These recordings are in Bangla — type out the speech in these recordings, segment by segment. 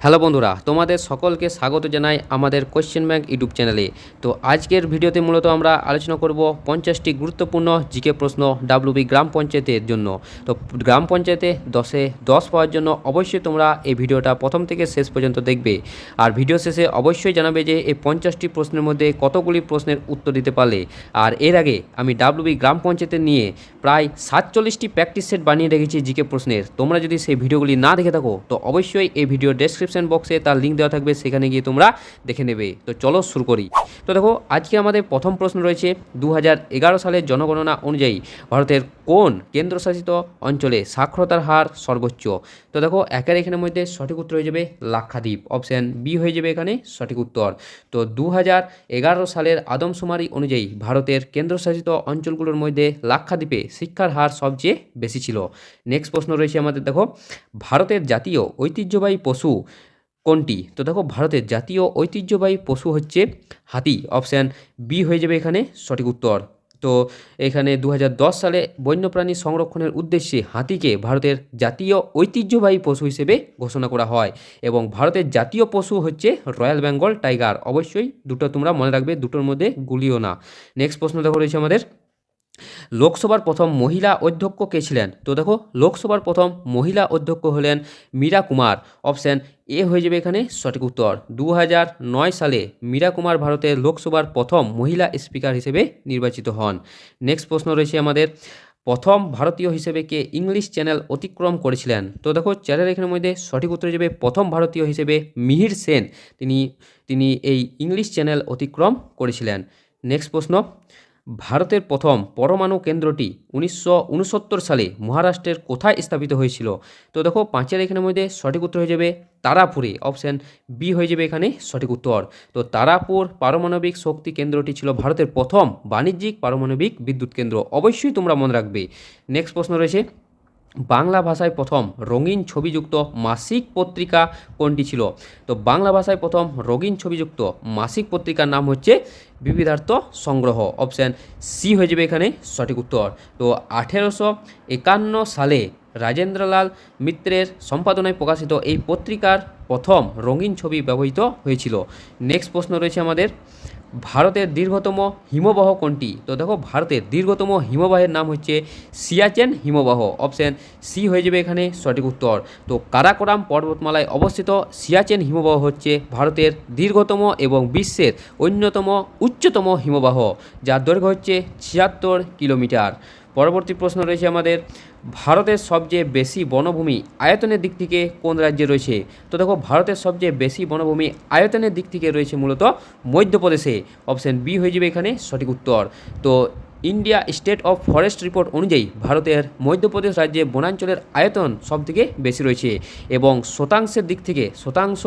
হ্যালো বন্ধুরা, তোমাদের সকলকে স্বাগত জানাই আমাদের কোশ্চেন ব্যাংক ইউটিউব চ্যানেলে। তো আজকের ভিডিওতে মূলত আমরা আলোচনা করব 50টি গুরুত্বপূর্ণ জিকে প্রশ্ন ডাব্লিউবি গ্রাম পঞ্চায়েতের জন্য। তো গ্রাম পঞ্চায়েতে 10-এ 10 পাওয়ার জন্য অবশ্যই তোমরা এই ভিডিওটা প্রথম থেকে শেষ পর্যন্ত দেখবে। আর ভিডিও শেষে অবশ্যই জানাবে যে এই 50টি প্রশ্নের মধ্যে কতগুলি প্রশ্নের উত্তর দিতে পারলে। আর এর আগে আমি ডাব্লিউবি গ্রাম পঞ্চায়েতের নিয়ে প্রায় 47টি প্র্যাকটিস সেট বানিয়ে রেখেছি জিকে প্রশ্নের। তোমরা যদি সেই ভিডিওগুলি না দেখে থাকো তো অবশ্যই এই ভিডিও ডেসক্রিপশন বক্সে তার লিঙ্ক দেওয়া থাকবে, সেখানে গিয়ে তোমরা দেখে নেবে। তো চলো শুরু করি। তো দেখো, আজকে আমাদের প্রথম প্রশ্ন রয়েছে 2011 সালের জনগণনা অনুযায়ী ভারতের কোন কেন্দ্রশাসিত অঞ্চলে সাক্ষরতার হার সর্বোচ্চ? তো দেখো, একের এখানের মধ্যে সঠিক উত্তর হয়ে যাবে লাক্ষাদ্বীপ, অপশান বি হয়ে যাবে এখানে সঠিক উত্তর। তো 2011 সালের আদমশুমারি অনুযায়ী ভারতের কেন্দ্রশাসিত অঞ্চলগুলোর মধ্যে লাক্ষাদ্বীপে শিক্ষার হার সবচেয়ে বেশি ছিল। নেক্সট প্রশ্ন রয়েছে আমাদের, দেখো ভারতের জাতীয় ঐতিহ্যবাহী পশু কোনটি? তো দেখো, ভারতের জাতীয় ঐতিহ্যবাহী পশু হচ্ছে হাতি, অপশান বি হয়ে যাবে এখানে সঠিক উত্তর। তো এখানে 2010 সালে বন্যপ্রাণী সংরক্ষণের উদ্দেশ্যে হাতিকে ভারতের জাতীয় ঐতিহ্যবাহী পশু হিসেবে ঘোষণা করা হয় এবং ভারতের জাতীয় পশু হচ্ছে রয়্যাল বেঙ্গল টাইগার। অবশ্যই দুটো তোমরা মনে রাখবে, দুটোর মধ্যে গুলিও না। নেক্সট প্রশ্ন দেখো রয়েছে আমাদের, লোকসভার প্রথম মহিলা অধ্যক্ষ কে ছিলেন? তো দেখো, লোকসভার প্রথম মহিলা অধ্যক্ষ হলেন মীরা কুমার, অপশান এ হয়ে যাবে এখানে সঠিক উত্তর। 2009 সালে মীরা কুমার ভারতের লোকসভার প্রথম মহিলা স্পিকার হিসেবে নির্বাচিত হন। নেক্সট প্রশ্ন রয়েছে আমাদের, প্রথম ভারতীয় হিসেবে কে ইংলিশ চ্যানেল অতিক্রম করেছিলেন? তো দেখো, চ্যানেল এখানের মধ্যে সঠিক উত্তর হয়ে যাবে প্রথম ভারতীয় হিসেবে মিহির সেন, তিনি এই ইংলিশ চ্যানেল অতিক্রম করেছিলেন। নেক্সট প্রশ্ন, ভারতের প্রথম পরমাণু কেন্দ্রটি 1969 সালে মহারাষ্ট্রের কোথায় স্থাপিত হয়েছিল? তো দেখো, পাঁচের এখানের মধ্যে সঠিক উত্তর হয়ে যাবে তারাপুরে, অপশান বি হয়ে যাবে এখানে সঠিক উত্তর। তো তারাপুর পারমাণবিক শক্তি কেন্দ্রটি ছিল ভারতের প্রথম বাণিজ্যিক পারমাণবিক বিদ্যুৎ কেন্দ্র। অবশ্যই তোমরা মনে রাখবে। নেক্সট প্রশ্ন রয়েছে, বাংলা ভাষায় প্রথম রঙিন ছবিযুক্ত মাসিক পত্রিকা কোনটি ছিল? তো বাংলা ভাষায় প্রথম রঙিন ছবিযুক্ত মাসিক পত্রিকার নাম হচ্ছে বিবিধার্থ সংগ্রহ, অপশান সি হয়ে যাবে এখানে সঠিক উত্তর। তো 1851 সালে রাজেন্দ্রলাল মিত্রের সম্পাদনায় প্রকাশিত এই পত্রিকার প্রথম রঙিন ছবি ব্যবহৃত হয়েছিল। নেক্সট প্রশ্ন রয়েছে আমাদের, ভারতের দীর্ঘতম হিমবাহ কোনটি? তো দেখো, ভারতের দীর্ঘতম হিমবাহের নাম হচ্ছে সিয়াচেন হিমবাহ, অপশান সি হয়ে যাবে এখানে সঠিক উত্তর। তো কারাকোরাম পর্বতমালায় অবস্থিত সিয়াচেন হিমবাহ হচ্ছে ভারতের দীর্ঘতম এবং বিশ্বের অন্যতম উচ্চতম হিমবাহ, যার দৈর্ঘ্য হচ্ছে 76 কিলোমিটার। পরবর্তী প্রশ্ন রয়েছে আমাদের, ভারতের সবচেয়ে বেশি বনভূমি আয়তনের দিক থেকে কোন রাজ্যে রয়েছে? তো দেখো, ভারতের সবচেয়ে বেশি বনভূমি আয়তনের দিক থেকে রয়েছে মূলত মধ্যপ্রদেশে, অপশান বি হয়ে যাবে এখানে সঠিক উত্তর। তো India state of forest report অনুযায়ী ভারতের মধ্যপ্রদেশ রাজ্যে বনাঞ্চলের আয়তন সবথেকে বেশি রয়েছে এবং শতাংশের দিক থেকে, শতাংশ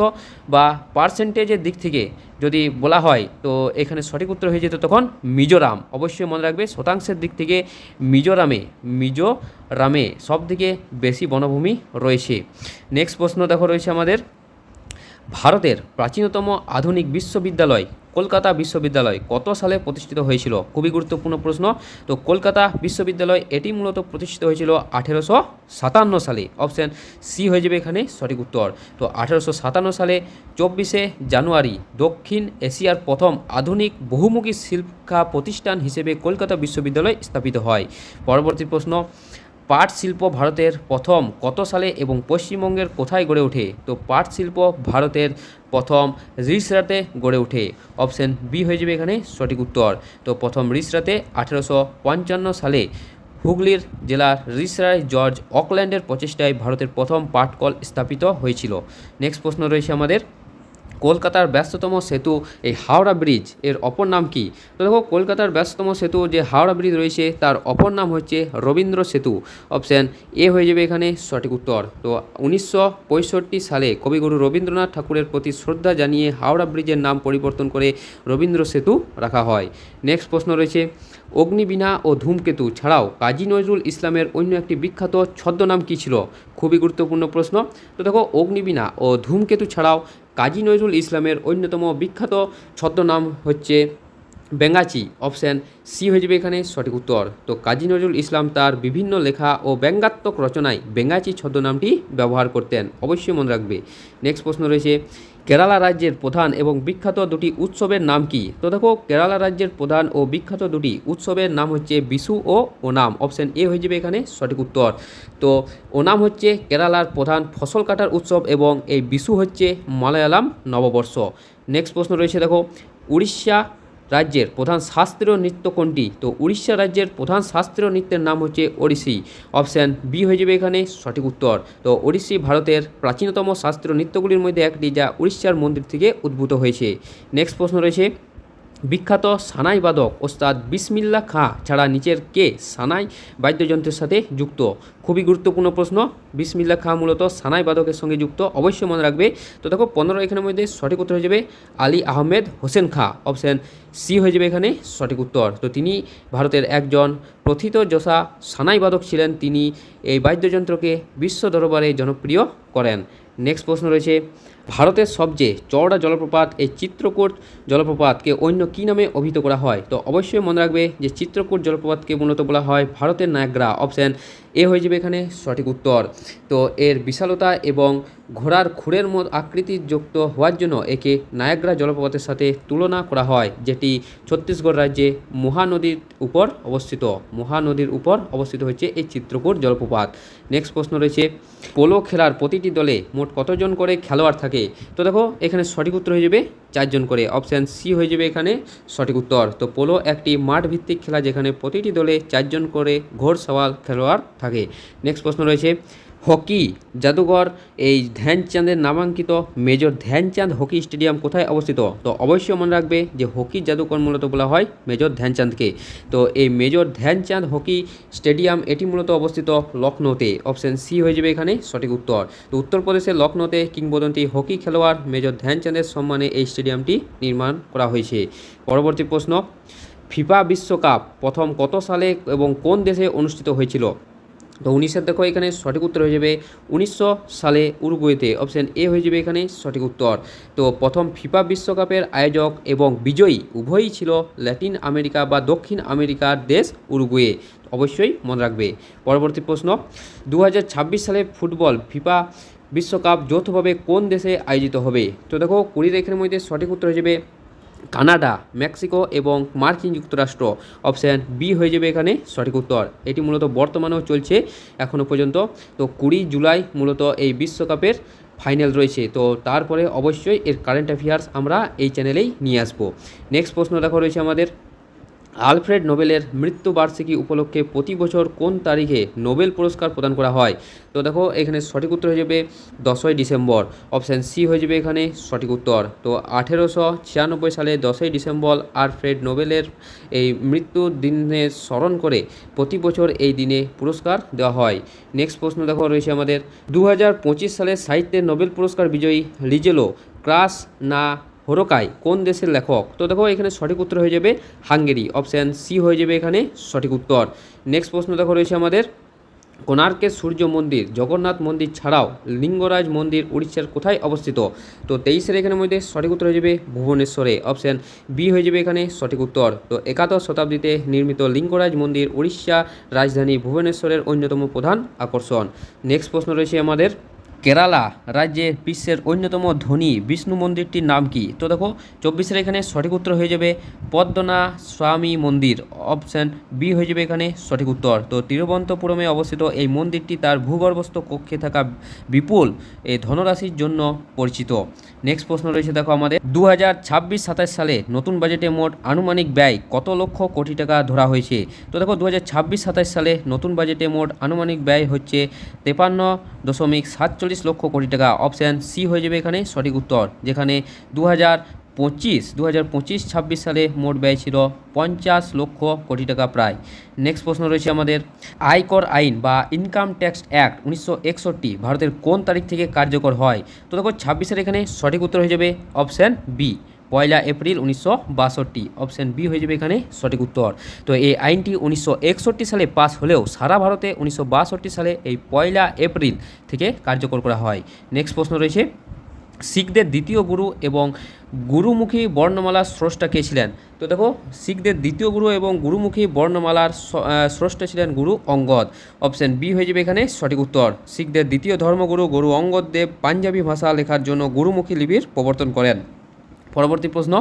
বা পার্সেন্টেজের দিক থেকে যদি বলা হয় তো এখানে সঠিক উত্তর হয়ে যেত তখন মিজোরাম। অবশ্যই মনে রাখবে, শতাংশের দিক থেকে মিজোরামে সবথেকে বেশি বনভূমি রয়েছে। নেক্সট প্রশ্ন দেখো রয়েছে আমাদের, ভারতের প্রাচীনতম আধুনিক বিশ্ববিদ্যালয় কলকাতা বিশ্ববিদ্যালয় কত সালে প্রতিষ্ঠিত হয়েছিল? খুবই গুরুত্বপূর্ণ প্রশ্ন। তো কলকাতা বিশ্ববিদ্যালয় এটি মূলত প্রতিষ্ঠিত হয়েছিল 1857 সালে, অপশান সি হয়ে যাবে এখানে সঠিক উত্তর। তো 1857 সালে 24শে জানুয়ারি দক্ষিণ এশিয়ার প্রথম আধুনিক বহুমুখী শিক্ষা প্রতিষ্ঠান হিসেবে কলকাতা বিশ্ববিদ্যালয় স্থাপিত হয়। পরবর্তী প্রশ্ন, পাট শিল্প ভারতের প্রথম কত সালে এবং পশ্চিমবঙ্গের কোথায় গড়ে ওঠে? তো পাট শিল্প ভারতের প্রথম রিসরাতে গড়ে ওঠে, অপশান বি হয়ে যাবে এখানে সঠিক উত্তর। তো প্রথম রিসরাতে 1855 সালে হুগলির জেলার রিসরায় জর্জ অকল্যান্ডের প্রচেষ্টায় ভারতের প্রথম পাটকল স্থাপিত হয়েছিল। নেক্সট প্রশ্ন রয়েছে আমাদের, কলকাতার ব্যস্ততম সেতু এই হাওড়া ব্রিজ এর অপর নাম কি? তো দেখো, কলকাতার ব্যস্ততম সেতু যে হাওড়া ব্রিজ রয়েছে তার অপর নাম হচ্ছে রবীন্দ্র সেতু, অপশান এ হয়ে যাবে এখানে সঠিক উত্তর। তো 1965 সালে কবিগুরু রবীন্দ্রনাথ ঠাকুরের প্রতি শ্রদ্ধা জানিয়ে হাওড়া ব্রিজের নাম পরিবর্তন করে রবীন্দ্র সেতু রাখা হয়। নেক্সট প্রশ্ন রয়েছে, অগ্নিবীণা ও ধূমকেতু ছাড়াও কাজী নজরুল ইসলামের অন্য একটি বিখ্যাত ছদ্মনাম কী ছিল? খুবই গুরুত্বপূর্ণ প্রশ্ন। তো দেখো, অগ্নিবীণা ও ধূমকেতু ছাড়াও কাজী নজরুল ইসলামের অন্যতম বিখ্যাত ছদ্মনাম হচ্ছে ব্যঙ্গাচি, অপশান সি হয়ে যাবে এখানে সঠিক উত্তর। তো কাজী নজরুল ইসলাম তার বিভিন্ন লেখা ও ব্যঙ্গাত্মক রচনায় ব্যঙ্গাচি ছদ্মনামটি ব্যবহার করতেন, অবশ্যই মনে রাখবে। নেক্সট প্রশ্ন রয়েছে, কেরালা রাজ্যের প্রধান এবং বিখ্যাত দুটি উৎসবের নাম কি? তো দেখো, কেরালা রাজ্যের প্রধান ও বিখ্যাত দুটি উৎসবের নাম হচ্ছে বিশু ও ওনাম, অপশান এ হয়ে যাবে এখানে সঠিক উত্তর। তো ওনাম হচ্ছে কেরালার প্রধান ফসল কাটার উৎসব এবং এই বিশু হচ্ছে মালায়ালাম নববর্ষ। নেক্সট প্রশ্ন রয়েছে, দেখো, উড়িষ্যা রাজ্যের প্রধান শাস্ত্রীয় নৃত্য কোনটি? তো উড়িষ্যা রাজ্যের প্রধান শাস্ত্রীয় নৃত্যের নাম হচ্ছে ওড়িশি, অপশান বি হয়ে যাবে এখানে সঠিক উত্তর। তো ওড়িশি ভারতের প্রাচীনতম শাস্ত্রীয় নৃত্যগুলির মধ্যে একটি, যা উড়িষ্যার মন্দির থেকে উদ্ভূত হয়েছে। নেক্সট প্রশ্ন রয়েছে, বিখ্যাত সানাই বাদক ওস্তাদ বিসমিল্লাহ খাঁ ছাড়া নিচের কে সানাই বাদ্যযন্ত্রের সাথে যুক্ত? খুবই গুরুত্বপূর্ণ প্রশ্ন। বিসমিল্লাহ খাঁ মূলত সানাই বাদকের সঙ্গে যুক্ত, অবশ্যই মনে রাখবে। তো দেখো, 15 এখানের মধ্যে সঠিক উত্তর হয়ে যাবে আলী আহমেদ হোসেন খাঁ, অপশান সি হয়ে যাবে এখানে সঠিক উত্তর। তো তিনি ভারতের একজন প্রথিতযশা সানাই বাদক ছিলেন, তিনি এই বাদ্যযন্ত্রকে বিশ্ব দরবারে জনপ্রিয় করেন। নেক্সট প্রশ্ন রয়েছে, ভারতের সবচেয়ে চওড়া জলপ্রপাত এই চিত্রকূট জলপ্রপাতকে অন্য কী নামে অভিহিত করা হয়? তো অবশ্যই মনে রাখবে যে চিত্রকূট জলপ্রপাতকে মূলত বলা হয় ভারতের নায়াগ্রা, অপশান এ হয়ে যাবে এখানে সঠিক উত্তর। তো এর বিশালতা এবং ঘোড়ার খুরের মতো আকৃতির যুক্ত হওয়ার জন্য একে নায়াগ্রা জলপ্রপাতের সাথে তুলনা করা হয়, যেটি ছত্তিশগড় রাজ্যে মহানদীর উপর অবস্থিত। মহানদীর উপর অবস্থিত হচ্ছে এই চিত্রকূট জলপ্রপাত। নেক্সট প্রশ্ন রয়েছে, পোলো খেলার প্রতিটি দলে মোট কতজন করে খেলোয়াড় থাকে? তো দেখো, এখানে সঠিক উত্তর হয়ে যাবে 4 জন করে, অপশান সি হয়ে যাবে এখানে সঠিক উত্তর। তো পোলো একটি মাঠ ভিত্তিক খেলা, যেখানে প্রতিটি দলে 4 জন করে ঘোড়সওয়ার খেলোয়াড় থাকে। নেক্সট প্রশ্ন রয়েছে, হকি জাদুঘর এই ধ্যানচাঁদের নামাঙ্কিত মেজর ধ্যানচাঁদ হকি স্টেডিয়াম কোথায় অবস্থিত? তো অবশ্যই মনে রাখবে যে হকি জাদুঘর মূলত বলা হয় মেজর ধ্যানচাঁদকে। তো এই মেজর ধ্যানচাঁদ হকি স্টেডিয়াম এটি মূলত অবস্থিত লখনৌতে, অপশান সি হয়ে যাবে এখানে সঠিক উত্তর। তো উত্তরপ্রদেশের লখনৌতে কিংবদন্তি হকি খেলোয়াড় মেজর ধ্যানচাঁদের সম্মানে এই স্টেডিয়ামটি নির্মাণ করা হয়েছে। পরবর্তী প্রশ্ন, ফিফা বিশ্বকাপ প্রথম কত সালে এবং কোন দেশে অনুষ্ঠিত হয়েছিল? তো 19 দেখো, এখানে সঠিক উত্তর হয়ে যাবে 1900 সালে উরুগুয়েতে, অপশান এ হয়ে যাবে এখানে সঠিক উত্তর। তো প্রথম ফিফা বিশ্বকাপের আয়োজক এবং বিজয়ী উভয়ই ছিল ল্যাটিন আমেরিকা বা দক্ষিণ আমেরিকার দেশ উরুগুয়ে, অবশ্যই মনে রাখবে। পরবর্তী প্রশ্ন, 2026 সালে ফুটবল ফিফা বিশ্বকাপ যৌথভাবে কোন দেশে আয়োজিত হবে? তো দেখো, 20 এখানের মধ্যে সঠিক উত্তর হয়ে যাবে কানাডা, মেক্সিকো এবং মার্কিন যুক্তরাষ্ট্র, অপশান বি হয়ে যাবে এখানে সঠিক উত্তর। এটি মূলত বর্তমানেও চলছে এখনও পর্যন্ত। তো 20 জুলাই মূলত এই বিশ্বকাপের ফাইনাল রয়েছে। তো তারপরে অবশ্যই এর কারেন্ট অ্যাফেয়ার্স আমরা এই চ্যানেলেই নিয়ে আসবো। নেক্সট প্রশ্ন দেখো রয়েছে আমাদের, আলফ্রেড নোবেলের মৃত্যুবার্ষিকী উপলক্ষে প্রতি বছর কোন তারিখে নোবেল পুরস্কার প্রদান করা হয়? তো দেখো, এখানে সঠিক উত্তর হয়ে যাবে 10ই ডিসেম্বর, অপশান সি হয়ে যাবে এখানে সঠিক উত্তর। তো 1896 সালে 10ই ডিসেম্বর আলফ্রেড নোবেলের এই মৃত্যুর দিনে স্মরণ করে প্রতি বছর এই দিনে পুরস্কার দেওয়া হয়। নেক্সট প্রশ্ন দেখো রয়েছে আমাদের, 2025 সালে সাহিত্যের নোবেল পুরস্কার বিজয়ী লিজেলো ক্রাস না হোরোকাই কোন দেশের লেখক? তো দেখো, এখানে সঠিক উত্তর হয়ে যাবে হাঙ্গেরি, অপশান সি হয়ে যাবে এখানে সঠিক উত্তর। নেক্সট প্রশ্ন দেখো রয়েছে আমাদের, কোণার্কের সূর্য মন্দির জগন্নাথ মন্দির ছাড়াও লিঙ্গরাজ মন্দির উড়িষ্যার কোথায় অবস্থিত? তো 23 এখানের মধ্যে সঠিক উত্তর হয়ে যাবে ভুবনেশ্বরে, অপশান বি হয়ে যাবে এখানে সঠিক উত্তর। তো 81 শতাব্দীতে নির্মিত লিঙ্গরাজ মন্দির উড়িষ্যা রাজধানী ভুবনেশ্বরের অন্যতম প্রধান আকর্ষণ। নেক্সট প্রশ্ন রয়েছে আমাদের, কেরালা রাজ্যের বিশ্বের অন্যতম ধনী বিষ্ণু মন্দিরটির নাম কি? তো দেখো, 24 এখানে সঠিক উত্তর হয়ে যাবে পদ্মনা স্বামী মন্দির, অপশান বি হয়ে যাবে এখানে সঠিক উত্তর। তো তিরুবনন্তপুরমে অবস্থিত এই মন্দিরটি তার ভূগর্ভস্থ কক্ষে থাকা বিপুল এই ধনরাশির জন্য পরিচিত। নেক্সট প্রশ্ন রয়েছে দেখো আমাদের, 2026-27 সালে নতুন বাজেটে মোট আনুমানিক ব্যয় কত লক্ষ কোটি টাকা ধরা হয়েছে? তো দেখো, 2026-27 সালে নতুন বাজেটে মোট আনুমানিক ব্যয় হচ্ছে 53.47 লক্ষ কোটি টাকা, অপশান সি হয়ে যাবে এখানে সঠিক উত্তর। যেখানে 2025-26 সালে মোট ব্যয় ছিল 50 লক্ষ কোটি টাকা প্রায়। নেক্সট প্রশ্ন রয়েছে আমাদের, আয়কর আইন বা ইনকাম ট্যাক্স অ্যাক্ট 1961 ভারতের কোন তারিখ থেকে কার্যকর হয়? তো দেখো, 26 এখানে সঠিক উত্তর হয়ে যাবে option B, 1 April 1962, option B হয়ে যাবে এখানে সঠিক উত্তর। তো এই আইনটি 1961 সালে পাস হলেও সারা ভারতে 1962 সালে এই 1 এপ্রিল থেকে কার্যকর করা হয়। নেক্সট প্রশ্ন রয়েছে, শিখদের দ্বিতীয় গুরু এবং গুরুমুখী বর্ণমালার স্রষ্টা কে ছিলেন? তো দেখো, শিখদের দ্বিতীয় গুরু এবং গুরুমুখী বর্ণমালার স্রষ্টা ছিলেন গুরু অঙ্গদ। অপশন বি হয়ে যাবে এখানে সঠিক উত্তর। শিখদের দ্বিতীয় ধর্মগুরু গুরু অঙ্গদ দেব পাঞ্জাবি ভাষা লেখার জন্য গুরুমুখী লিপির প্রবর্তন করেন। পরবর্তী প্রশ্ন,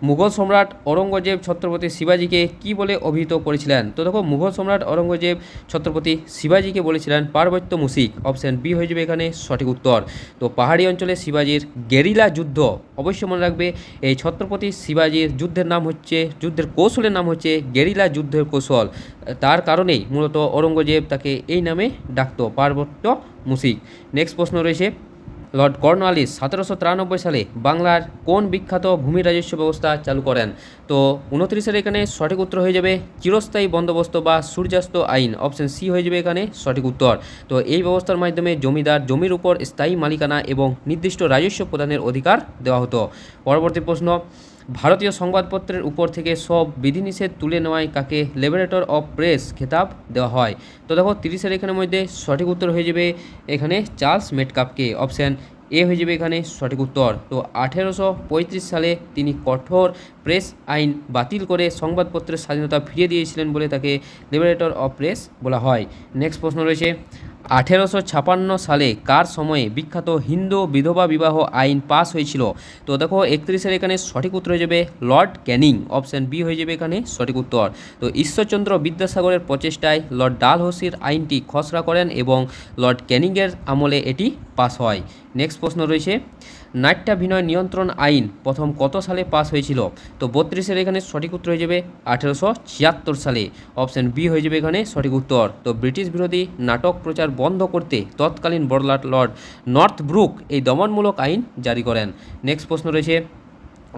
মুঘল সম্রাট ঔরঙ্গজেব ছত্রপতি শিবাজীকে কি বলে অভিহিত করেছিলেন? তো দেখো, মুঘল সম্রাট ঔরঙ্গজেব ছত্রপতি শিবাজীকে বলেছিলেন পার্বত্য মুশিক। অপশন বি হয়ে যাবে এখানে সঠিক উত্তর। তো পাহাড়ি অঞ্চলে শিবাজীর গেরিলা যুদ্ধ, অবশ্যই মনে রাখবে এই ছত্রপতি শিবাজীর যুদ্ধের কৌশলের নাম হচ্ছে গেরিলা যুদ্ধের কৌশল। তার কারণেই মূলত ঔরঙ্গজেব তাকে এই নামে ডাকত, পার্বত্য মুশিক। নেক্সট প্রশ্ন রয়েছে, লর্ড কর্নওয়ালিস 1793 সালে বাংলার কোন বিখ্যাত ভূমি রাজস্ব ব্যবস্থা চালু করেন? তো 29-এর এখানে সঠিক উত্তর হয়ে যাবে চিরস্থায়ী বন্দোবস্ত বা সূর্যাস্ত আইন। অপশন সি হয়ে যাবে এখানে সঠিক উত্তর। তো এই ব্যবস্থার মাধ্যমে জমিদার জমির উপর স্থায়ী মালিকানা এবং নির্দিষ্ট রাজস্ব প্রদানের অধিকার দেওয়া হতো। পরবর্তী প্রশ্ন, ভারতীয় সংবাদপত্রের উপর থেকে সব বিধিনিষেধ তুলে নেওয়ায় কাকে লিবারেটর অফ প্রেস খেতাব দেওয়া হয়? তো দেখো, 30-এর এখানের মধ্যে সঠিক উত্তর হয়ে যাবে এখানে চার্লস মেটকাপকে। অপশান এ হয়ে যাবে এখানে সঠিক উত্তর। তো 1835 সালে তিনি কঠোর প্রেস আইন বাতিল করে সংবাদপত্রের স্বাধীনতা ফিরিয়ে দিয়েছিলেন বলে তাকে লিবারেটর অফ প্রেস বলা হয়। নেক্সট প্রশ্ন রয়েছে, 1856 সালে কার সময়ে বিখ্যাত হিন্দু বিধবা বিবাহ আইন পাস হয়েছিল? তো দেখো, 31-এর এখানে সঠিক উত্তর হয়ে যাবে লর্ড ক্যানিং। অপশান বি হয়ে যাবে এখানে সঠিক উত্তর। তো ঈশ্বরচন্দ্র বিদ্যাসাগরের প্রচেষ্টায় লর্ড ডালহৌসির আইনটি খসড়া করেন এবং লর্ড ক্যানিংয়ের আমলে এটি পাস হয়। নেক্সট প্রশ্ন রয়েছে, নাট্যাভিনয় নিয়ন্ত্রণ আইন প্রথম কত সালে পাস হয়েছিল? তো 32-এর এখানে সঠিক উত্তর হয়ে যাবে 1876 সালে। অপশান বি হয়ে যাবে এখানে সঠিক উত্তর। তো ব্রিটিশ বিরোধী নাটক প্রচার বন্ধ করতে তৎকালীন বড়লাট লর্ড নর্থব্রুক এই দমনমূলক আইন জারি করেন। নেক্সট প্রশ্ন রয়েছে,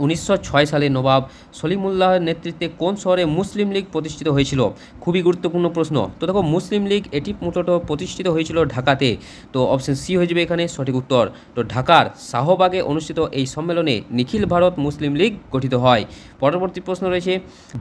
1906 সালে নবাব সলিমুল্লাহের নেতৃত্বে কোন শহরে মুসলিম লীগ প্রতিষ্ঠিত হয়েছিল? খুবই গুরুত্বপূর্ণ প্রশ্ন। তো দেখো, মুসলিম লীগ এটি মূলত প্রতিষ্ঠিত হয়েছিল ঢাকাতে। তো অপশন সি হয়ে যাবে এখানে সঠিক উত্তর। তো ঢাকার শাহবাগে অনুষ্ঠিত এই সম্মেলনে নিখিল ভারত মুসলিম লীগ গঠিত হয়। পরবর্তী প্রশ্ন রয়েছে,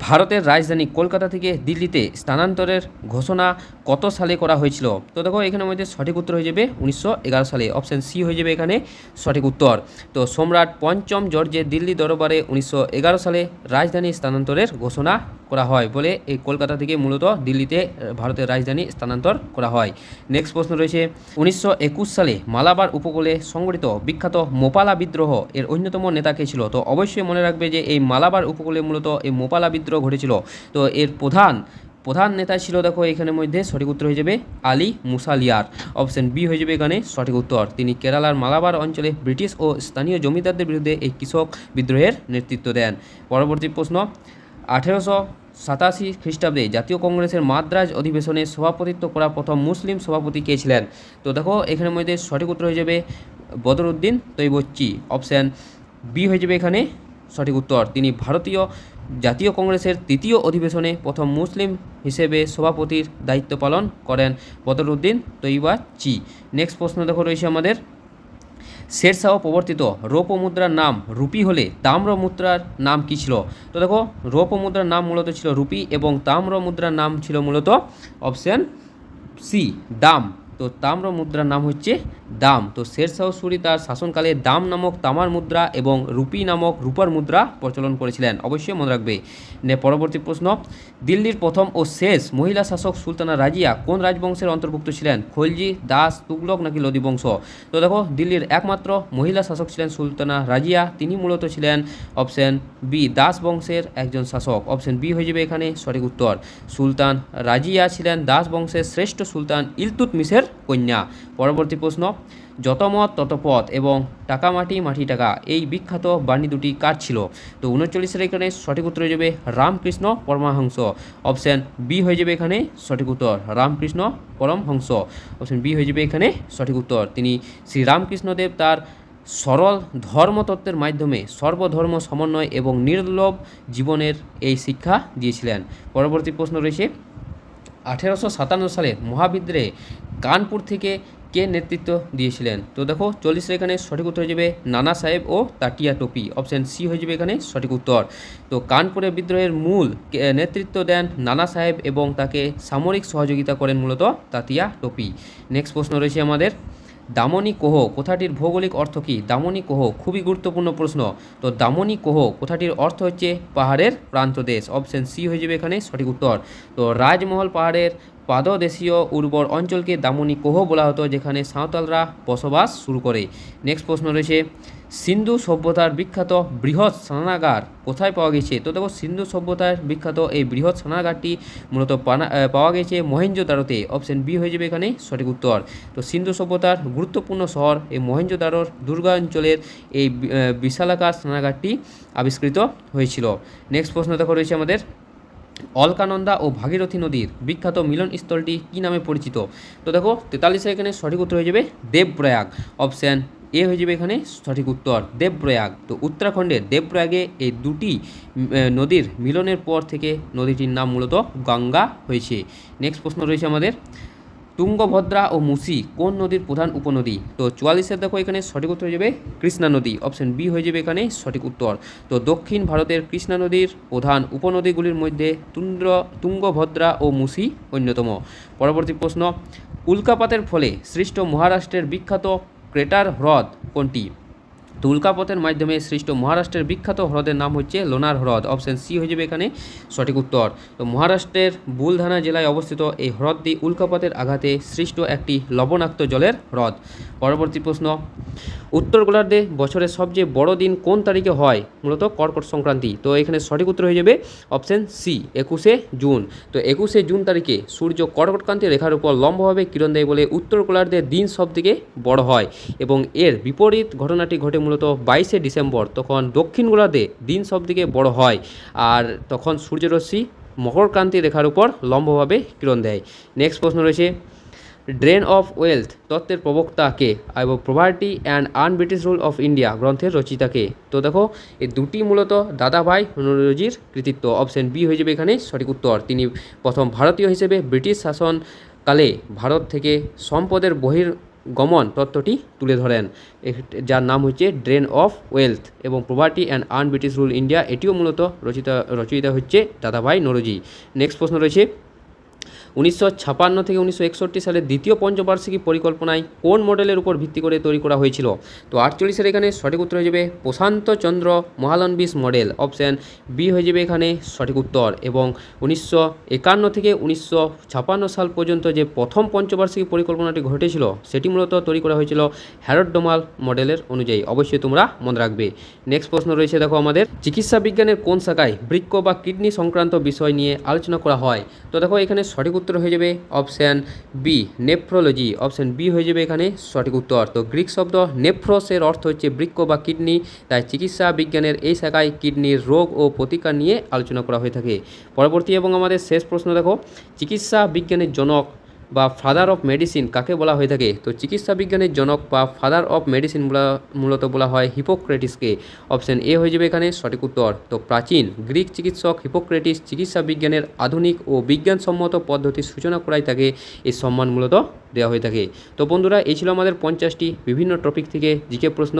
ভারতের রাজধানী কলকাতা থেকে দিল্লিতে স্থানান্তরের ঘোষণা কত সালে করা হয়েছিল? তো দেখো, এখানের মধ্যে সঠিক উত্তর হয়ে যাবে 1911 সালে। অপশন সি হয়ে যাবে এখানে সঠিক উত্তর। তো সম্রাট পঞ্চম জর্জের দিল্লি দরবারে 1911 সালে রাজধানী স্থানান্তরের ঘোষণা করা হয় বলে এই কলকাতা থেকে মূলত দিল্লিতে ভারতের রাজধানী স্থানান্তর করা হয়। নেক্সট প্রশ্ন রয়েছে, 1921 সালে মালাবার উপকূলে সংঘটিত বিখ্যাত মোপালা বিদ্রোহ এর অন্যতম নেতা কে ছিল? তো অবশ্যই মনে রাখবে যে এই মালাবার উপকূলে মূলত এই মোপালা বিদ্রোহ ঘটেছিল। তো এর প্রধান নেতা ছিল, দেখো এখানের মধ্যে সঠিক উত্তর হয়ে যাবে আলী মুসালিয়ার। অপশন বি হয়ে যাবে এখানে সঠিক উত্তর। তিনি কেরালার মালাবার অঞ্চলে ব্রিটিশ ও স্থানীয় জমিদারদের বিরুদ্ধে এই কৃষক বিদ্রোহের নেতৃত্ব দেন। পরবর্তী প্রশ্ন, 1887 খ্রিস্টাব্দে জাতীয় কংগ্রেসের মাদ্রাজ অধিবেশনে সভাপতিত্ব করা প্রথম মুসলিম সভাপতি কে ছিলেন? তো দেখো, এখানের মধ্যে সঠিক উত্তর হয়ে যাবে বদরুদ্দিন তৈবচ্চি। অপশান বি হয়ে যাবে এখানে সঠিক উত্তর। তিনি ভারতীয় জাতীয় কংগ্রেসের তৃতীয় অধিবেশনে প্রথম মুসলিম হিসেবে সভাপতির দায়িত্ব পালন করেন বদরুদ্দিন তৈবাচি। নেক্সট প্রশ্ন দেখো রয়েছে আমাদের, শেরশাহ প্রবর্তিত রৌপ্য মুদ্রার নাম রুপি হলে তাম্র মুদ্রার নাম কী ছিল? তো দেখো, রৌপ্য মুদ্রার নাম মূলত ছিল রুপি এবং তাম্র মুদ্রার নাম ছিল মূলত অপশান সি দাম। তো তাম্র মুদ্রার নাম হচ্ছে দাম। তো শেরশাহ সূরি তার শাসনকালে দাম নামক তামার মুদ্রা এবং রুপি নামক রূপার মুদ্রা প্রচলন করেছিলেন, অবশ্যই মনে রাখবে। পরবর্তী প্রশ্ন, দিল্লির প্রথম ও শেষ মহিলা শাসক সুলতানা রাজিয়া কোন রাজবংশের অন্তর্ভুক্ত ছিলেন? খলজি, দাস, তুগলক নাকি লোদি বংশ? তো দেখো, দিল্লির একমাত্র মহিলা শাসক ছিলেন সুলতানা রাজিয়া। তিনি মূলত ছিলেন অপশান বি দাস বংশের একজন শাসক। অপশান বি হয়ে যাবে এখানে সঠিক উত্তর। সুলতান রাজিয়া ছিলেন দাস বংশের শ্রেষ্ঠ সুলতান ইলতুৎমিশের কন্যা। পরবর্তী প্রশ্ন, যত মত তত পথ এবং টাকা মাটি মাটি টাকা এই বিখ্যাত বাণী দুটি কার ছিল? তো 39-এর এখানে সঠিক উত্তর হয়ে যাবে রামকৃষ্ণ পরমহংস। অপশান বি হয়ে যাবে এখানে সঠিক উত্তর, রামকৃষ্ণ পরমহংস। অপশান বি হয়ে যাবে এখানে সঠিক উত্তর। তিনি শ্রী রামকৃষ্ণদেব তার সরল ধর্মতত্ত্বের মাধ্যমে সর্বধর্ম সমন্বয় এবং নির্লোভ জীবনের এই শিক্ষা দিয়েছিলেন। পরবর্তী প্রশ্ন রয়েছে, 1857 সালে মহাবিদ্রোহে কানপুর থেকে কে নেতৃত্ব দিয়েছিলেন? তো দেখো, 40-এর এখানে সঠিক উত্তর হয়ে যাবে নানা সাহেব ও তাটিয়া টোপি। অপশান সি হয়ে যাবে এখানে সঠিক উত্তর। তো কানপুরের বিদ্রোহের মূল নেতৃত্ব দেন নানা সাহেব এবং তাকে সামরিক সহযোগিতা করেন মূলত তাতিয়া টোপি। নেক্সট প্রশ্ন রয়েছে আমাদের, দামনি কোহ কথাটির ভৌগোলিক অর্থ কী? দামনি কোহ খুবই গুরুত্বপূর্ণ প্রশ্ন। তো দামনি কোহ কথাটির অর্থ হচ্ছে পাহাড়ের প্রান্তদেশ। অপশন সি হয়ে যাবে এখানে সঠিক উত্তর। তো রাজমহল পাহাড়ের পাদদেশীয় উর্বর অঞ্চলকে দামনি কোহ বলা হতো, যেখানে সাঁওতালরা বসবাস শুরু করে। নেক্সট প্রশ্ন রয়েছে, সিন্ধু সভ্যতার বিখ্যাত বৃহৎ স্নানাগার কোথায় পাওয়া গেছে? তো দেখো, সিন্ধু সভ্যতার বিখ্যাত এই বৃহৎ স্নানাগারটি মূলত পাওয়া গেছে মহেঞ্জোদারোতে। অপশন বি হয়ে যাবে এখানে সঠিক উত্তর। তো সিন্ধু সভ্যতার গুরুত্বপূর্ণ শহর এই মহেঞ্জোদারোর দুর্গাঞ্চলের এই বিশালাকার স্নানাগারটি আবিষ্কৃত হয়েছিল। নেক্সট প্রশ্ন দেখো রয়েছে আমাদের, অলকানন্দা ও ভাগীরথী নদীর বিখ্যাত মিলনস্থলটি কী নামে পরিচিত? তো দেখো 43 এখানে সঠিক উত্তর হয়ে যাবে দেবপ্রয়াগ। অপশান এ হয়ে যাবে এখানে সঠিক উত্তর, দেবপ্রয়াগ। তো উত্তরাখণ্ডের দেবপ্রয়াগে এই দুটি নদীর মিলনের পর থেকে নদীটির নাম মূলত গঙ্গা হয়েছে। নেক্সট প্রশ্ন রয়েছে আমাদের, তুঙ্গভদ্রা ও মুসি কোন নদীর প্রধান উপনদী? তো 44 দেখো এখানে সঠিক উত্তর হয়ে যাবে কৃষ্ণা নদী। অপশন বি হয়ে যাবে এখানে সঠিক উত্তর। তো দক্ষিণ ভারতের কৃষ্ণা নদীর প্রধান উপনদীগুলির মধ্যে তুঙ্গভদ্রা ও মুসি অন্যতম। পরবর্তী প্রশ্ন, উল্কাপাতের ফলে সৃষ্ট মহারাষ্ট্রের বিখ্যাত ক্রেটার হ্রদ কোনটি? তো উল্কাপাতের মাধ্যমে সৃষ্ট মহারাষ্ট্রের বিখ্যাত হ্রদের নাম হচ্ছে লোনার হ্রদ। অপশন সি হয়ে যাবে এখানে সঠিক উত্তর। তো মহারাষ্ট্রের বুলধানা জেলায় অবস্থিত এই হ্রদটি উল্কাপাতের আঘাতে সৃষ্ট একটি লবণাক্ত জলের হ্রদ। পরবর্তী প্রশ্ন, উত্তর গোলার্ধে বছরের সবচেয়ে বড় দিন কোন তারিখে হয়? মূলত কর্কট সংক্রান্তি। তো এখানে সঠিক উত্তর হয়ে যাবে অপশন সি 21শে জুন। তো 21শে জুন তারিখে সূর্য কর্কটক্রান্তি রেখার উপর লম্বভাবে কিরণ দেয় বলে উত্তর গোলার্ধে দিন সবথেকে বড় হয়, এবং এর বিপরীত ঘটনাটি ঘটে মূলত 22শে ডিসেম্বর। তখন দক্ষিণ গোলার্ধে দিন সবথেকে বড় হয়, আর তখন সূর্যরশ্মি মকরক্রান্তি রেখার উপর লম্বভাবে কিরণ দেয়। নেক্সট প্রশ্ন রয়েছে, ড্রেন অফ ওয়েলথ তত্ত্বের প্রবক্তাকে এবং poverty and un-British rule of India গ্রন্থের রচিতাকে? তো দেখো, এই দুটি মূলত দাদাভাই নওরোজির কৃতিত্ব। অপশন বি হয়ে যাবে এখানে সঠিক উত্তর। তিনি প্রথম ভারতীয় হিসেবে ব্রিটিশ শাসনকালে ভারত থেকে সম্পদের বহির্গমন তত্ত্বটি তুলে ধরেন, যার নাম হচ্ছে ড্রেন অফ ওয়েলথ। এবং poverty and un-British rule India এটিও মূলত রচয়িতা হচ্ছে দাদাভাই নওরোজি। নেক্সট প্রশ্ন রয়েছে, 1956 থেকে 1961 সালের দ্বিতীয় পঞ্চবার্ষিকী পরিকল্পনায় কোন মডেলের উপর ভিত্তি করে তৈরি করা হয়েছিল? তো 48 এখানে সঠিক উত্তর হয়ে যাবে প্রশান্ত চন্দ্র মহালনবিশ মডেল। অপশান বি হয়ে যাবে এখানে সঠিক উত্তর। এবং 1951 থেকে 1956 সাল পর্যন্ত যে প্রথম পঞ্চবার্ষিকী পরিকল্পনাটি ঘটেছিল সেটি মূলত তৈরি করা হয়েছিল হ্যারল্ড ডোমাল মডেলের অনুযায়ী। অবশ্যই তোমরা মনে রাখবে। নেক্সট প্রশ্ন রয়েছে দেখো আমাদের, চিকিৎসা বিজ্ঞানের কোন শাখায় বৃক্ক বা কিডনি সংক্রান্ত বিষয় নিয়ে আলোচনা করা হয়? তো দেখো এখানে সঠিক উত্তর হয়ে যাবে option B nephrology. Option B হয়ে যাবে এখানে সঠিক উত্তর। তো গ্রিক শব্দ নেফ্রোসের অর্থ হচ্ছে বৃক্ক বা কিডনি, তাই চিকিৎসা বিজ্ঞানের এই শাখায় কিডনির রোগ ও প্রতিকার নিয়ে আলোচনা করা হয়ে থাকে। পরবর্তী এবং আমাদের শেষ প্রশ্ন দেখো, চিকিৎসা বিজ্ঞানের জনক বা ফাদার অফ মেডিসিন কাকে বলা হয়ে থাকে? তো চিকিৎসা বিজ্ঞানের জনক বা ফাদার অফ মেডিসিন মূলত বলা হয় হিপোক্রেটিসকে। অপশন এ হয়ে যাবে এখানে সঠিক উত্তর। তো প্রাচীন গ্রিক চিকিৎসক হিপোক্রেটিস চিকিৎসা বিজ্ঞানের আধুনিক ও বিজ্ঞানসম্মত পদ্ধতির সূচনা করাই তাকে এই সম্মান মূলত দেওয়া হয়ে থাকে। তো বন্ধুরা, এই ছিল আমাদের 50টি বিভিন্ন টপিক থেকে জিকে প্রশ্ন।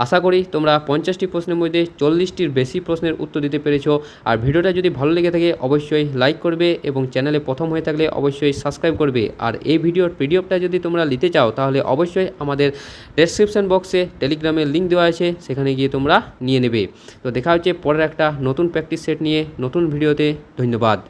আশা করি তোমরা 50টি প্রশ্নের মধ্যে 40টির বেশি প্রশ্নের উত্তর দিতে পেরেছো। আর ভিডিওটা যদি ভালো লেগে থাকে অবশ্যই লাইক করবে, এবং চ্যানেলে প্রথম হয়ে থাকলে অবশ্যই সাবস্ক্রাইব করবে। আর এই ভিডিওর পিডিএফটা যদি তোমরা নিতে চাও তাহলে অবশ্যই আমাদের ডেসক্রিপশন বক্সে টেলিগ্রামের লিঙ্ক দেওয়া আছে, সেখানে গিয়ে তোমরা নিয়ে নেবে। তো দেখা হচ্ছে পরের একটা নতুন প্র্যাকটিস সেট নিয়ে নতুন ভিডিওতে। ধন্যবাদ।